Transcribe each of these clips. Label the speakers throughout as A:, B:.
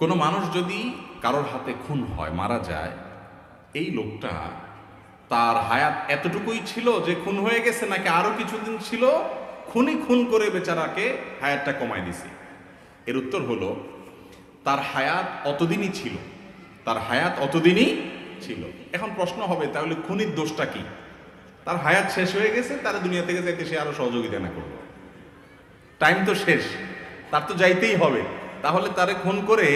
A: কোনো মানুষ যদি কারোর হাতে খুন হয়, মারা যায়, এই লোকটা তার হায়াত এতটুকুই ছিল যে খুন হয়ে গেছে, নাকি আরো কিছুদিন ছিল, খুন করে বেচারাকে হায়াতটা কমায় দিছে? এর উত্তর হলো তার হায়াত অতদিনই ছিল, তার হায়াত অতদিনই ছিল। এখন প্রশ্ন হবে, তাহলে খুনির দোষটা কি? তার হায়াত শেষ হয়ে গেছে, তার দুনিয়া থেকে যাইতে সে আরো সহযোগিতা না করলো, টাইম তো শেষ, তার তো যাইতেই হবে, তাহলে তারে খুন করে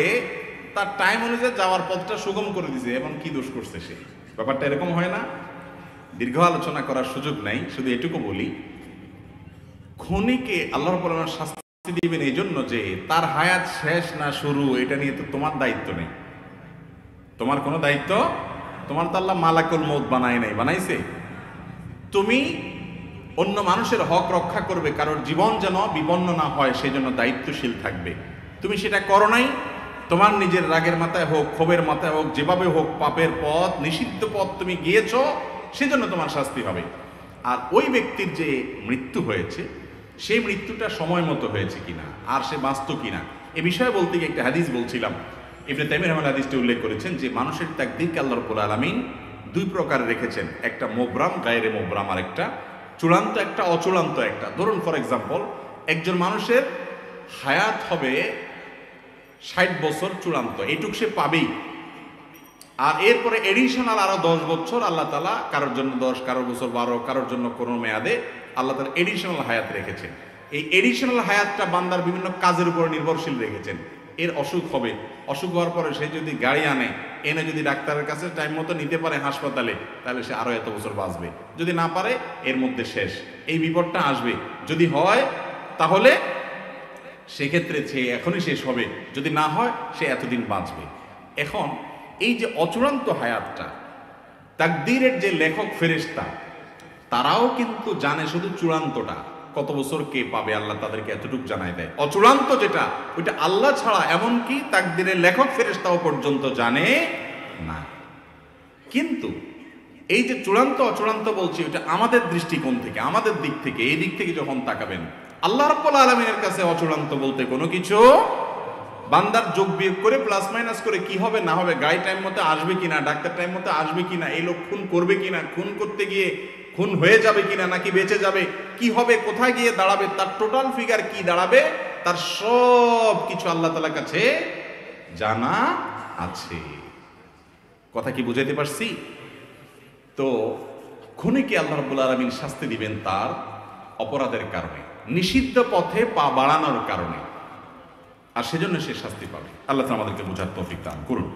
A: তার টাইম অনুযায়ী যাওয়ার পথটা সুগম করে দিছে, এবং কি দোষ করছে সে? ব্যাপারটা এরকম হয় না? দীর্ঘ আলোচনা করার সুযোগ নাই, শুধু এটুকু বলি, খুনিকে আল্লাহ রাব্বুল আলামিন শাস্তি দিবেন এই জন্য যে তার হায়াত শেষ না শুরু এটা নিয়ে তো তোমার দায়িত্ব নেই, তোমার কোনো দায়িত্ব, তোমার তো আল্লাহ মালাকুল মউত বানায় নাই, বানাইছে? তুমি অন্য মানুষের হক রক্ষা করবে, কারোর জীবন যেন বিপন্ন না হয় সেই জন্য দায়িত্বশীল থাকবে। তুমি সেটা করো নাই, তোমার নিজের রাগের মাথায় হোক, ক্ষোভের মাথায় হোক, যেভাবে হোক, পাপের পথ, নিষিদ্ধ পথ তুমি গিয়েছ, সেজন্য তোমার শাস্তি হবে। আর ওই ব্যক্তির যে মৃত্যু হয়েছে, সেই মৃত্যুটা সময় মতো হয়েছে কিনা, আর সে বাঁচত কিনা, এ বিষয়ে বলতে গিয়ে একটা হাদিস বলছিলাম। ইবনে তাইমিয়া রাহিমাহুল্লাহ হাদিসটি উল্লেখ করেছেন যে মানুষের তাকদীরকে আল্লাহ রাব্বুল আলামিন দুই প্রকার রেখেছেন, একটা মোবরাম, গায়রে মোবরাম, আর একটা চূড়ান্ত, একটা অচূড়ান্ত। একটা ধরুন, ফর এক্সাম্পল, একজন মানুষের হায়াত হবে 60 বছর চূড়ান্ত, এইটুক সে পাবেই, আর এরপরে এডিশনাল আরো 10 বছর আল্লাহ তাআলা কারোর জন্য 10, কারোর বছর 12, কারোর জন্য কোনো মেয়াদে আল্লাহ তাআলা এডিশনাল হায়াত রেখেছেন। এই এডিশনাল হায়াতটা বান্দার বিভিন্ন কাজের উপর নির্ভরশীল রেখেছেন। এর অসুখ হবে, অসুখ হওয়ার পরে সে যদি গাড়ি আনে, এনে যদি ডাক্তারের কাছে টাইম মতো নিতে পারে হাসপাতালে, তাহলে সে আরো এত বছর বাঁচবে। যদি না পারে, এর মধ্যে শেষ, এই বিপদটা আসবে। যদি হয় তাহলে সেক্ষেত্রে সে এখনই শেষ হবে, যদি না হয় সে এতদিন বাঁচবে। এখন এই যে অচূড়ান্ত হায়াতটা, তাকদীরের যে লেখক ফেরেশতা, তারাও কিন্তু জানে শুধু চূড়ান্তটা, কত বছর কে পাবে আল্লাহ তাদেরকে এতটুকু জানাই দেয়। অচূড়ান্ত যেটা, ওইটা আল্লাহ ছাড়া এমনকি তাকদীরের লেখক ফেরেশতাও পর্যন্ত জানে না। কিন্তু এই যে চূড়ান্ত অচূড়ান্ত বলছি, ওইটা আমাদের দৃষ্টিকোণ থেকে, আমাদের দিক থেকে, এই দিক থেকে যখন তাকাবেন, আল্লাহ রাব্বুল আলামিনের কাছে অচূড়ান্ত বলতে কোনো কিছু, বান্দার যোগ বিয়োগ করে প্লাস মাইনাস করে কি হবে না হবে, গাড়ি টাইম মতো আসবে কিনা, ডাক্তার টাইম মতো আসবে কিনা, এই লোক খুন করবে কিনা, খুন করতে গিয়ে খুন হয়ে যাবে কিনা, নাকি বেঁচে যাবে, কি হবে, কোথায় গিয়ে দাঁড়াবে, তার টোটাল ফিগার কি দাঁড়াবে, তার সব কিছু আল্লাহ তাআলার কাছে জানা আছে। কথা কি বুঝাইতে পারছি? তো খুনিকে আল্লাহ রাব্বুল আলামিন শাস্তি দিবেন তার অপরাধের কারণে, নিষিদ্ধ পথে পা বাড়ানোর কারণে, আর সেজন্য সে শাস্তি পাবে। আল্লাহ তাআলা আমাদেরকে বোঝার তৌফিক দান করুন।